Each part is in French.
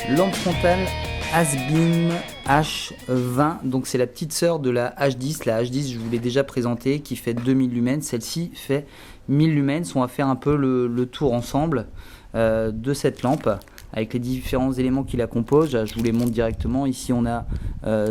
Lampe frontale Hasbeam H20, donc c'est la petite sœur de la H10. La H10, je vous l'ai déjà présentée, qui fait 2000 lumens. Celle-ci fait 1000 lumens. On va faire un peu le tour ensemble de cette lampe avec les différents éléments qui la composent. Je vous les montre directement. Ici, on a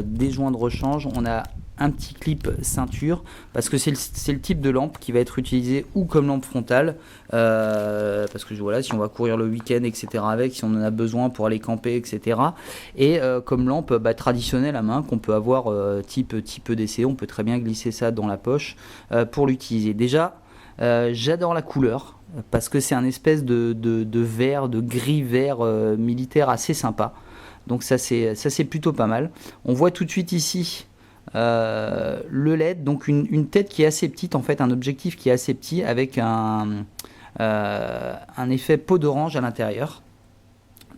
des joints de rechange, on a un petit clip ceinture, parce que c'est le type de lampe qui va être utilisé ou comme lampe frontale, parce que voilà, si on va courir le week-end, etc., avec, si on en a besoin pour aller camper, etc., et comme lampe traditionnelle à main qu'on peut avoir type EDC, on peut très bien glisser ça dans la poche pour l'utiliser. Déjà, j'adore la couleur, parce que c'est un espèce de vert, de gris vert militaire assez sympa, donc ça c'est plutôt pas mal. On voit tout de suite ici le LED, donc une tête qui est assez petite, en fait un objectif qui est assez petit, avec un effet peau d'orange à l'intérieur.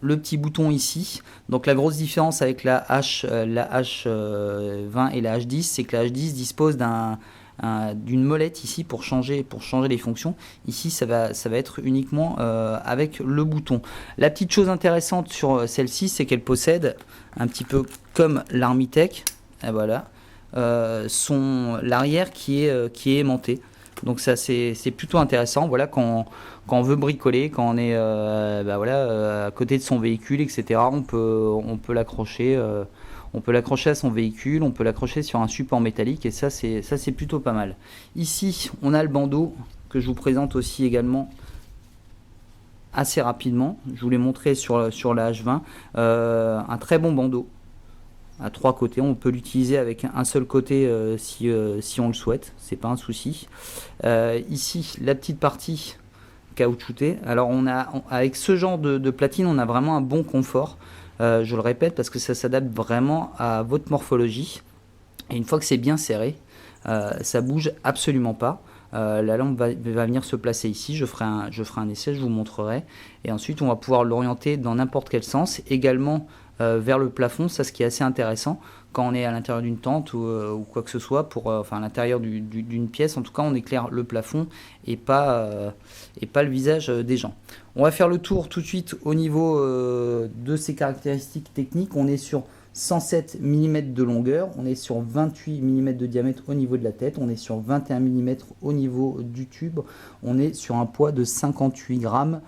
Le petit bouton ici, donc la grosse différence avec la H20 et la H10, c'est que la H10 dispose d'une molette ici pour changer les fonctions. Ici ça va être uniquement avec le bouton. La petite chose intéressante sur celle-ci, c'est qu'elle possède, un petit peu comme l'Armitech, et voilà, l'arrière qui est aimanté. Donc ça c'est plutôt intéressant. Voilà, quand on veut bricoler, quand on est à côté de son véhicule, etc., on peut l'accrocher. On peut l'accrocher à son véhicule, on peut l'accrocher sur un support métallique, et ça c'est plutôt pas mal. Ici on a le bandeau que je vous présente aussi également assez rapidement. Je vous l'ai montré sur la H20, un très bon bandeau à 3 côtés. On peut l'utiliser avec un seul côté si on le souhaite, c'est pas un souci. Ici la petite partie caoutchoutée. Alors avec ce genre de platine, on a vraiment un bon confort. Je le répète parce que ça s'adapte vraiment à votre morphologie, et une fois que c'est bien serré, ça bouge absolument pas. La lampe va venir se placer ici. Je ferai un essai, je vous montrerai, et ensuite on va pouvoir l'orienter dans n'importe quel sens, également vers le plafond. Ça, ce qui est assez intéressant quand on est à l'intérieur d'une tente ou quoi que ce soit, à l'intérieur d'une pièce, en tout cas on éclaire le plafond et pas le visage des gens. On va faire le tour tout de suite au niveau de ses caractéristiques techniques. On est sur 107 mm de longueur, on est sur 28 mm de diamètre au niveau de la tête, on est sur 21 mm au niveau du tube, on est sur un poids de 58 grammes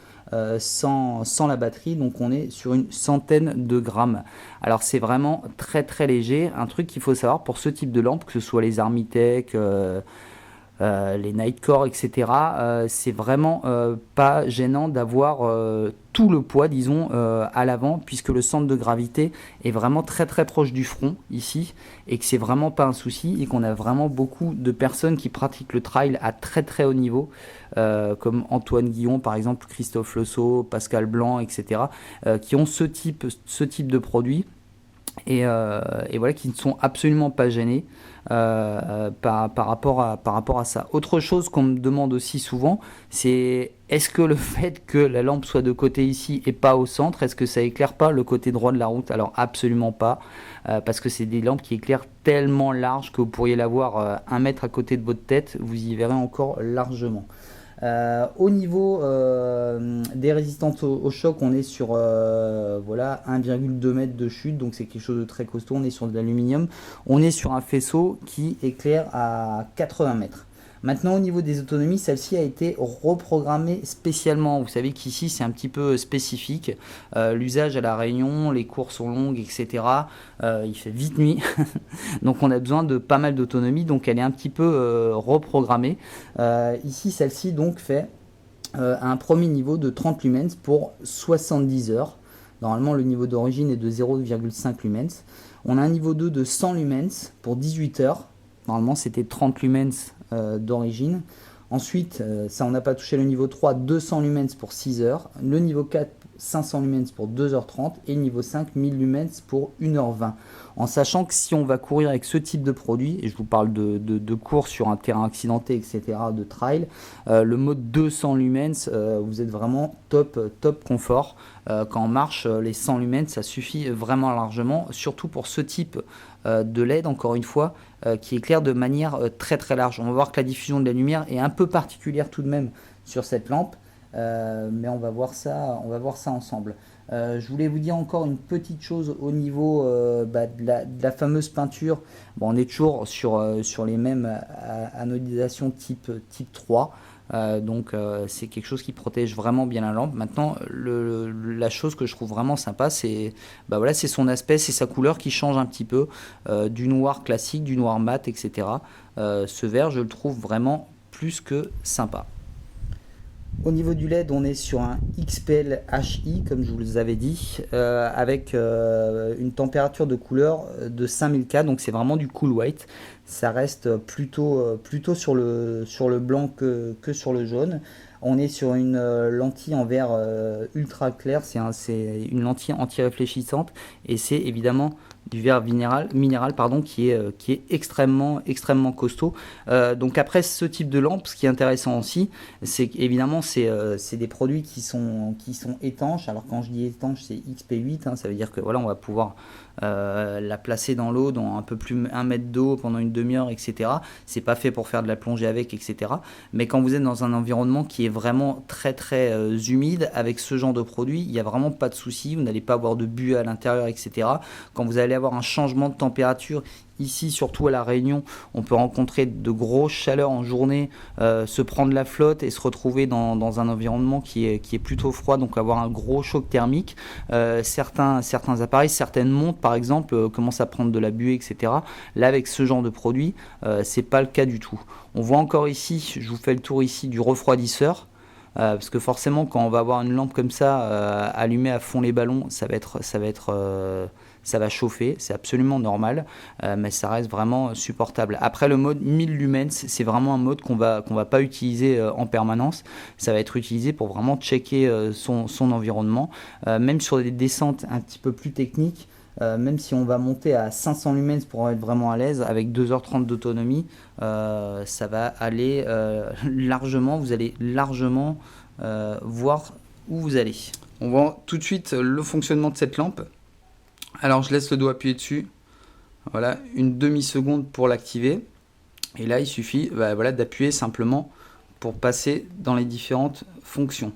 sans la batterie, donc on est sur une centaine de grammes. Alors c'est vraiment très très léger. Un truc qu'il faut savoir pour ce type de lampe, que ce soit les Armitech, les Nightcore, etc., c'est vraiment pas gênant d'avoir tout le poids, disons, à l'avant, puisque le centre de gravité est vraiment très très proche du front ici, et que c'est vraiment pas un souci, et qu'on a vraiment beaucoup de personnes qui pratiquent le trail à très très haut niveau, comme Antoine Guillon par exemple, Christophe Lesaut, Pascal Blanc, etc., qui ont ce type de produit, et voilà, qui ne sont absolument pas gênés par rapport à ça. Autre chose qu'on me demande aussi souvent, c'est est-ce que le fait que la lampe soit de côté ici et pas au centre, est-ce que ça éclaire pas le côté droit de la route? Alors absolument pas, parce que c'est des lampes qui éclairent tellement large que vous pourriez l'avoir 1 mètre à côté de votre tête, vous y verrez encore largement. Au niveau des résistances au choc, on est sur 1,2 m de chute, donc c'est quelque chose de très costaud. On est sur de l'aluminium, on est sur un faisceau qui éclaire à 80 mètres. Maintenant, au niveau des autonomies, celle-ci a été reprogrammée spécialement. Vous savez qu'ici c'est un petit peu spécifique, l'usage à la Réunion, les cours sont longues, etc. Il fait vite nuit donc on a besoin de pas mal d'autonomie, donc elle est un petit peu reprogrammée. Ici celle-ci donc fait un premier niveau de 30 lumens pour 70 heures. Normalement le niveau d'origine est de 0,5 lumens. On a un niveau 2 de 100 lumens pour 18 heures. Normalement c'était 30 lumens d'origine. Ensuite, ça on n'a pas touché le niveau 3, 200 lumens pour 6 heures. Le niveau 4, 500 lumens pour 2h30. Et le niveau 5, 1000 lumens pour 1h20. En sachant que si on va courir avec ce type de produit, et je vous parle de course sur un terrain accidenté, etc., de trail, le mode 200 lumens, vous êtes vraiment top confort. Quand on marche, les 100 lumens, ça suffit vraiment largement, surtout pour ce type de LED, encore une fois, qui éclaire de manière très très large. On va voir que la diffusion de la lumière est un peu particulière tout de même sur cette lampe. mais on va voir ça ensemble. Je voulais vous dire encore une petite chose au niveau de la fameuse peinture. Bon, on est toujours sur les mêmes anodisations type 3. C'est quelque chose qui protège vraiment bien la lampe. Maintenant, la chose que je trouve vraiment sympa, c'est voilà, c'est son aspect, c'est sa couleur qui change un petit peu du noir classique, du noir mat, etc. Ce vert, je le trouve vraiment plus que sympa. Au niveau du LED, on est sur un XPL HI, comme je vous l'avais dit, avec une température de couleur de 5000K, donc c'est vraiment du cool white. Ça reste plutôt sur le blanc que sur le jaune. On est sur une lentille en verre ultra clair, c'est une lentille anti-réfléchissante, et c'est évidemment du verre minéral pardon, qui est extrêmement costaud. Donc après ce type de lampe, ce qui est intéressant aussi, c'est qu'évidemment c'est des produits qui sont étanches. Alors quand je dis étanche, c'est XP8, hein, ça veut dire que voilà, on va pouvoir la placer dans l'eau, dans un peu plus 1 mètre d'eau pendant une demi-heure, etc. C'est pas fait pour faire de la plongée avec, etc. Mais quand vous êtes dans un environnement qui est vraiment très humide, avec ce genre de produit, il n'y a vraiment pas de souci, vous n'allez pas avoir de buée à l'intérieur, etc. Quand vous allez avoir un changement de température, ici surtout à La Réunion, on peut rencontrer de grosses chaleurs en journée, se prendre la flotte et se retrouver dans un environnement qui est plutôt froid, donc avoir un gros choc thermique. Certains appareils, certaines montres par exemple, commencent à prendre de la buée, etc. Là avec ce genre de produit, c'est pas le cas du tout. On voit encore ici, je vous fais le tour ici du refroidisseur. Parce que forcément quand on va avoir une lampe comme ça allumée à fond les ballons, ça va chauffer, c'est absolument normal, mais ça reste vraiment supportable. Après le mode 1000 lumens, c'est vraiment un mode qu'on va pas utiliser en permanence, ça va être utilisé pour vraiment checker son environnement, même sur des descentes un petit peu plus techniques. Même si on va monter à 500 lumens pour être vraiment à l'aise, avec 2h30 d'autonomie, ça va aller largement, vous allez largement voir où vous allez. On voit tout de suite le fonctionnement de cette lampe. Alors je laisse le doigt appuyé dessus, voilà, une demi-seconde pour l'activer. Et là il suffit voilà, d'appuyer simplement pour passer dans les différentes fonctions.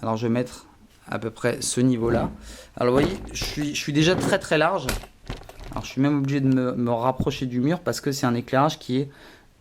Alors je vais mettre à peu près ce niveau là. Alors vous voyez, je suis déjà très large. Alors je suis même obligé de me rapprocher du mur parce que c'est un éclairage qui est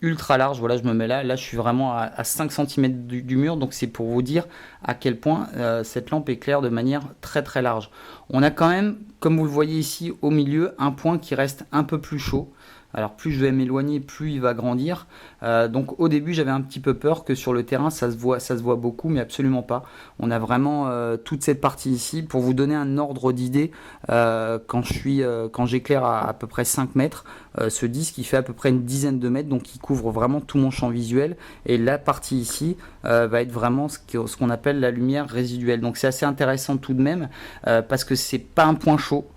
ultra large. Voilà, je me mets là je suis vraiment à 5 cm du mur, donc c'est pour vous dire à quel point cette lampe éclaire de manière très large. On a quand même, comme vous le voyez ici au milieu, un point qui reste un peu plus chaud. Alors plus je vais m'éloigner, plus il va grandir. Donc au début j'avais un petit peu peur que sur le terrain ça se voit beaucoup, mais absolument pas. On a vraiment toute cette partie ici. Pour vous donner un ordre d'idée, quand j'éclaire à peu près 5 mètres, ce disque il fait à peu près une dizaine de mètres, donc il couvre vraiment tout mon champ visuel. Et la partie ici va être vraiment ce qu'on appelle la lumière résiduelle. Donc c'est assez intéressant tout de même, parce que c'est pas un point chaud.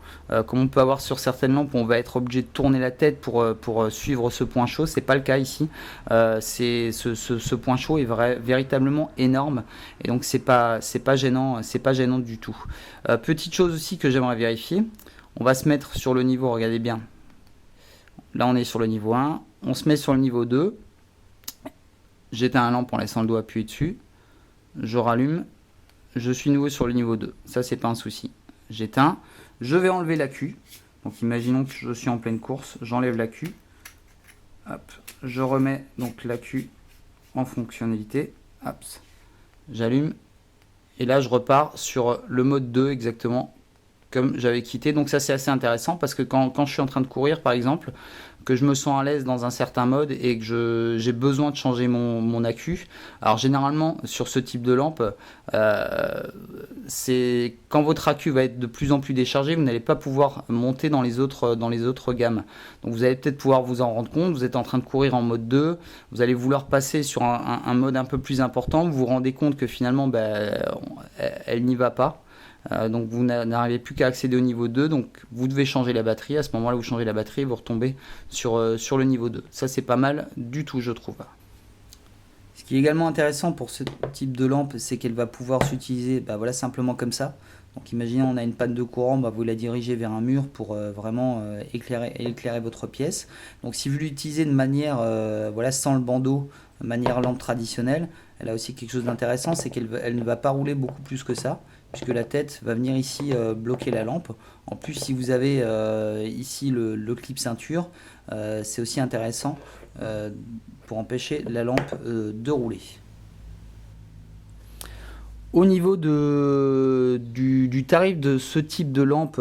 Comme on peut avoir sur certaines lampes, on va être obligé de tourner la tête pour suivre ce point chaud. C'est pas le cas ici. Ce point chaud est véritablement énorme, et donc c'est pas gênant du tout. Petite chose aussi que j'aimerais vérifier, on va se mettre sur le niveau, regardez bien. Là on est sur le niveau 1, on se met sur le niveau 2. J'éteins la lampe en laissant le doigt appuyé dessus. Je rallume. Je suis nouveau sur le niveau 2. Ça c'est pas un souci. J'éteins. Je vais enlever l'accu. Donc imaginons que je suis en pleine course, j'enlève l'accu. Hop, je remets donc l'accu en fonctionnalité. Hop, j'allume. Et là je repars sur le mode 2 exactement comme j'avais quitté. Donc ça c'est assez intéressant parce que quand je suis en train de courir par exemple, que je me sens à l'aise dans un certain mode et que j'ai besoin de changer mon accu. Alors généralement sur ce type de lampe, c'est quand votre accu va être de plus en plus déchargé, vous n'allez pas pouvoir monter dans les autres gammes. Donc vous allez peut-être pouvoir vous en rendre compte, vous êtes en train de courir en mode 2, vous allez vouloir passer sur un mode un peu plus important, vous vous rendez compte que finalement elle n'y va pas. Donc vous n'arrivez plus qu'à accéder au niveau 2, donc vous devez changer la batterie. À ce moment là vous changez la batterie et vous retombez sur le niveau 2. Ça c'est pas mal du tout je trouve. Ce qui est également intéressant pour ce type de lampe, c'est qu'elle va pouvoir s'utiliser voilà, simplement comme ça. Donc imaginez on a une panne de courant, vous la dirigez vers un mur pour vraiment éclairer votre pièce. Donc si vous l'utilisez de manière voilà, sans le bandeau, manière lampe traditionnelle, elle a aussi quelque chose d'intéressant, c'est qu'elle ne va pas rouler beaucoup plus que ça, puisque la tête va venir ici bloquer la lampe. En plus, si vous avez ici le clip ceinture, c'est aussi intéressant pour empêcher la lampe de rouler. Au niveau du tarif de ce type de lampe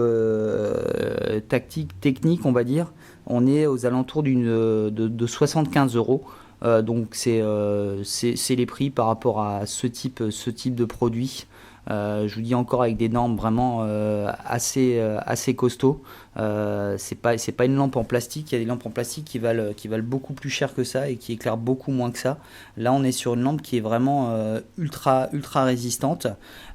technique, on va dire, on est aux alentours de 75 euros. Donc c'est les prix par rapport à ce type de produit. Je vous dis encore avec des normes vraiment assez costauds. C'est pas une lampe en plastique. Il y a des lampes en plastique qui valent beaucoup plus cher que ça et qui éclairent beaucoup moins que ça. Là, on est sur une lampe qui est vraiment ultra résistante.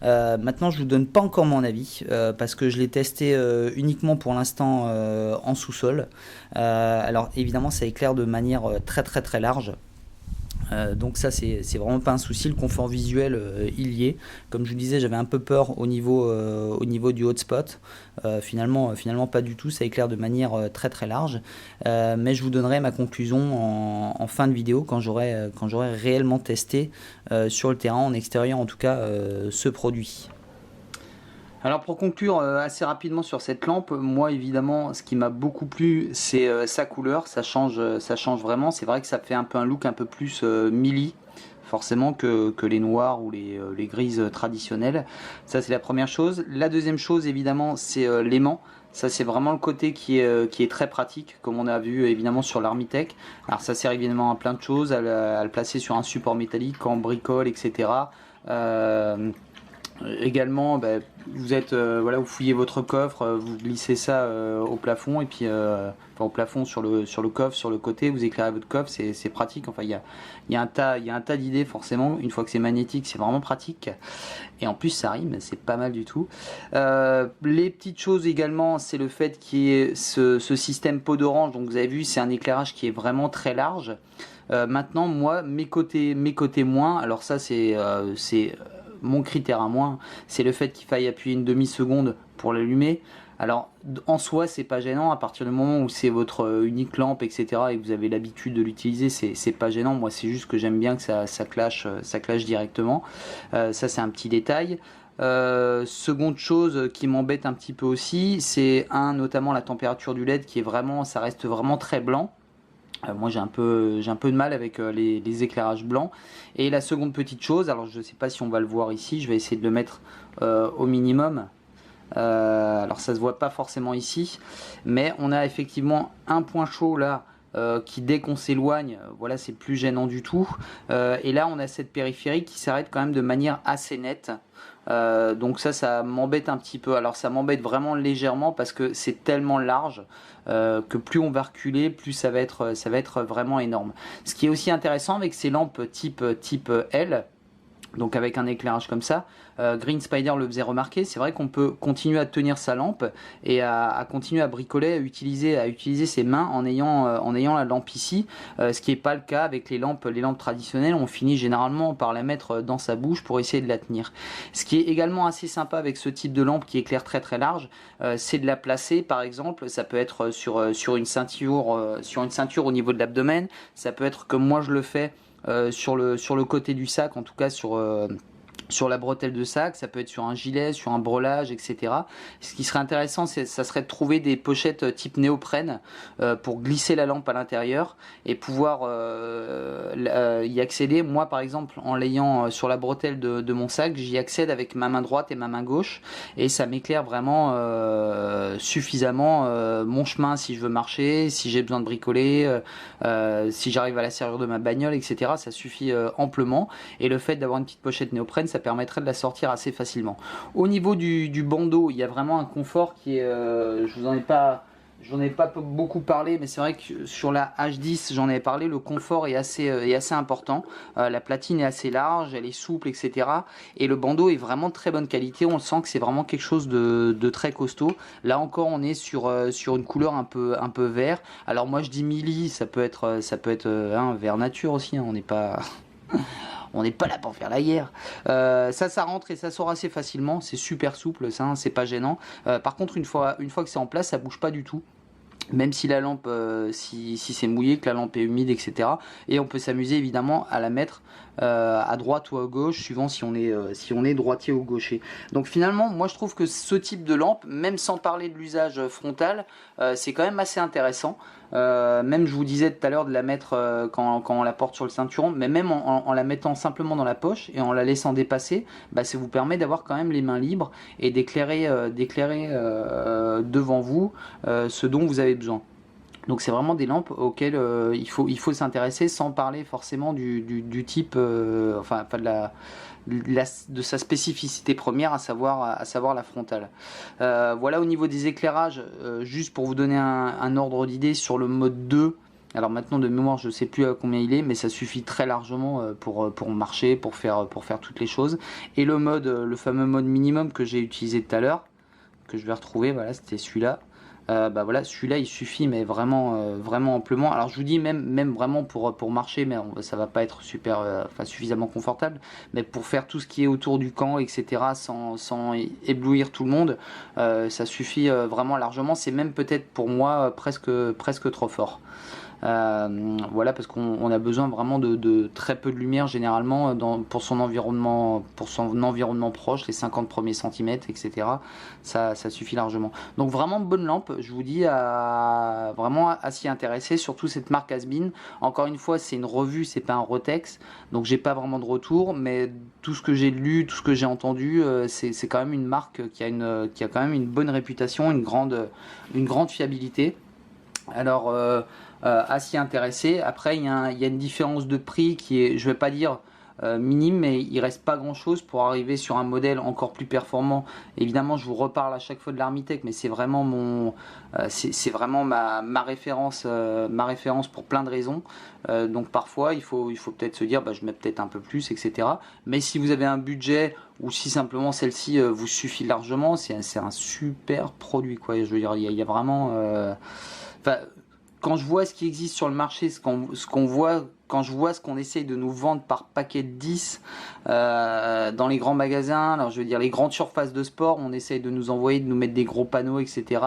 Maintenant, je vous donne pas encore mon avis parce que je l'ai testé uniquement pour l'instant en sous-sol. Alors évidemment, ça éclaire de manière très large. Donc ça c'est vraiment pas un souci, le confort visuel il y est. Comme je vous disais, j'avais un peu peur au niveau du hotspot. Finalement pas du tout, ça éclaire de manière très large. Mais je vous donnerai ma conclusion en fin de vidéo quand j'aurai réellement testé sur le terrain, en extérieur en tout cas, ce produit. Alors pour conclure assez rapidement sur cette lampe, moi évidemment ce qui m'a beaucoup plu c'est sa couleur, ça change vraiment. C'est vrai que ça fait un peu un look un peu plus mili forcément que les noirs ou les grises traditionnelles. Ça c'est la première chose. La deuxième chose évidemment c'est l'aimant. Ça c'est vraiment le côté qui est très pratique, comme on a vu évidemment sur l'Armitech. Alors ça sert évidemment à plein de choses, à le placer sur un support métallique, quand on bricole, etc. Également, vous êtes voilà, vous fouillez votre coffre, vous glissez ça au plafond et puis enfin au plafond sur le coffre, sur le côté, vous éclairez votre coffre, c'est pratique. Enfin il y a un tas d'idées forcément. Une fois que c'est magnétique, c'est vraiment pratique. Et en plus ça rime, c'est pas mal du tout. Les petites choses également, c'est le fait qu'il y ait ce système peau d'orange. Donc vous avez vu, c'est un éclairage qui est vraiment très large. Maintenant moi mes côtés moins. Alors ça c'est mon critère à moi, c'est le fait qu'il faille appuyer une demi-seconde pour l'allumer. Alors en soi c'est pas gênant, à partir du moment où c'est votre unique lampe, etc., et que vous avez l'habitude de l'utiliser, c'est pas gênant. Moi c'est juste que j'aime bien que ça clash directement. Ça c'est un petit détail. Seconde chose qui m'embête un petit peu aussi, c'est notamment la température du LED qui est vraiment, ça reste vraiment très blanc. Moi j'ai un peu de mal avec les éclairages blancs. Et la seconde petite chose, alors je ne sais pas si on va le voir ici, je vais essayer de le mettre au minimum. Alors ça se voit pas forcément ici, mais on a effectivement un point chaud là qui dès qu'on s'éloigne, voilà, c'est plus gênant du tout. Et là on a cette périphérique qui s'arrête quand même de manière assez nette. Donc ça m'embête un petit peu. Alors ça m'embête vraiment légèrement parce que c'est tellement large que plus on va reculer, plus ça va être vraiment énorme. Ce qui est aussi intéressant avec ces lampes type L, donc avec un éclairage comme ça, Green Spider le faisait remarquer, c'est vrai qu'on peut continuer à tenir sa lampe et à continuer à bricoler, à utiliser ses mains en ayant la lampe ici, ce qui n'est pas le cas avec les lampes traditionnelles. On finit généralement par la mettre dans sa bouche pour essayer de la tenir. Ce qui est également assez sympa avec ce type de lampe qui éclaire très large, c'est de la placer, par exemple, ça peut être sur une ceinture au niveau de l'abdomen, ça peut être comme moi je le fais, sur le côté du sac, en tout cas sur la bretelle de sac, ça peut être sur un gilet, sur un brelage, etc. Ce qui serait intéressant, ça serait de trouver des pochettes type néoprène pour glisser la lampe à l'intérieur et pouvoir y accéder. Moi par exemple, en l'ayant sur la bretelle de mon sac, j'y accède avec ma main droite et ma main gauche et ça m'éclaire vraiment suffisamment mon chemin si je veux marcher, si j'ai besoin de bricoler, si j'arrive à la serrure de ma bagnole, etc. Ça suffit amplement, et le fait d'avoir une petite pochette néoprène, ça permettrait de la sortir assez facilement. Au niveau du bandeau, il y a vraiment un confort qui est, je vous en ai pas beaucoup parlé, mais c'est vrai que sur la H10 j'en ai parlé, le confort est assez important. La platine est assez large, elle est souple, etc. Et le bandeau est vraiment de très bonne qualité, on le sent que c'est vraiment quelque chose de très costaud. Là encore on est sur une couleur un peu vert. Alors moi je dis mili, ça peut être vert nature aussi, hein, on n'est pas on n'est pas là pour faire la guerre. Ça rentre et ça sort assez facilement, c'est super souple, ça, hein, c'est pas gênant. Par contre une fois que c'est en place, ça bouge pas du tout. même si la lampe, si c'est mouillé, que la lampe est humide, etc. Et on peut s'amuser évidemment à la mettre à droite ou à gauche, suivant si on est droitier ou gaucher. Donc finalement, moi je trouve que ce type de lampe, même sans parler de l'usage frontal, c'est quand même assez intéressant. Même je vous disais tout à l'heure de la mettre quand on la porte sur le ceinturon, mais même en la mettant simplement dans la poche et en la laissant dépasser, bah, ça vous permet d'avoir quand même les mains libres et d'éclairer devant vous ce dont vous avez besoin. Donc c'est vraiment des lampes auxquelles il faut s'intéresser sans parler forcément du type, enfin de sa spécificité première, à savoir la frontale. Voilà au niveau des éclairages, juste pour vous donner un ordre d'idée sur le mode 2. Alors maintenant de mémoire je ne sais plus à combien il est, mais ça suffit très largement pour marcher, pour faire toutes les choses. Et le fameux mode minimum que j'ai utilisé tout à l'heure, que je vais retrouver, voilà, c'était celui-là. Bah voilà, celui-là il suffit, mais vraiment, vraiment amplement. Alors je vous dis même vraiment pour marcher, mais ça va pas être suffisamment confortable. Mais pour faire tout ce qui est autour du camp, etc., sans éblouir tout le monde, ça suffit vraiment largement. C'est même peut-être pour moi presque trop fort. Voilà, parce qu'on a besoin vraiment de très peu de lumière généralement pour son environnement proche, les 50 premiers centimètres, etc. Ça suffit largement. Donc vraiment bonne lampe, je vous dis vraiment à s'y intéresser, surtout cette marque Asbin. Encore une fois, c'est une revue, c'est pas un Rotex, donc j'ai pas vraiment de retour, mais tout ce que j'ai lu, tout ce que j'ai entendu, c'est quand même une marque qui a quand même une bonne réputation, une grande fiabilité. Alors à s'y intéresser. Après il y a une différence de prix qui est, je vais pas dire minime, mais il reste pas grand chose pour arriver sur un modèle encore plus performant. Évidemment je vous reparle à chaque fois de l'Armitech, mais c'est vraiment c'est vraiment ma référence pour plein de raisons. Donc parfois il faut peut-être se dire bah, je mets peut-être un peu plus, etc. Mais si vous avez un budget, ou si simplement celle-ci vous suffit largement, c'est un super produit, quoi. Je veux dire, il y a vraiment enfin, quand je vois ce qui existe sur le marché, ce qu'on voit, quand je vois ce qu'on essaye de nous vendre par paquet de 10 dans les grands magasins, alors je veux dire les grandes surfaces de sport, on essaye de nous envoyer, de nous mettre des gros panneaux, etc.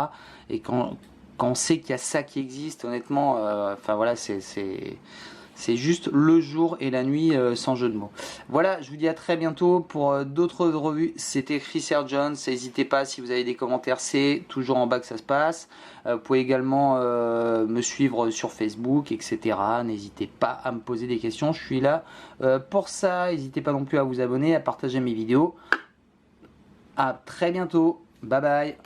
Et quand on sait qu'il y a ça qui existe, honnêtement, enfin voilà, c'est juste le jour et la nuit, sans jeu de mots. Voilà, je vous dis à très bientôt pour d'autres revues. C'était Chris Air Jones. N'hésitez pas, si vous avez des commentaires, c'est toujours en bas que ça se passe. Vous pouvez également me suivre sur Facebook, etc. N'hésitez pas à me poser des questions. Je suis là pour ça. N'hésitez pas non plus à vous abonner, à partager mes vidéos. À très bientôt. Bye bye.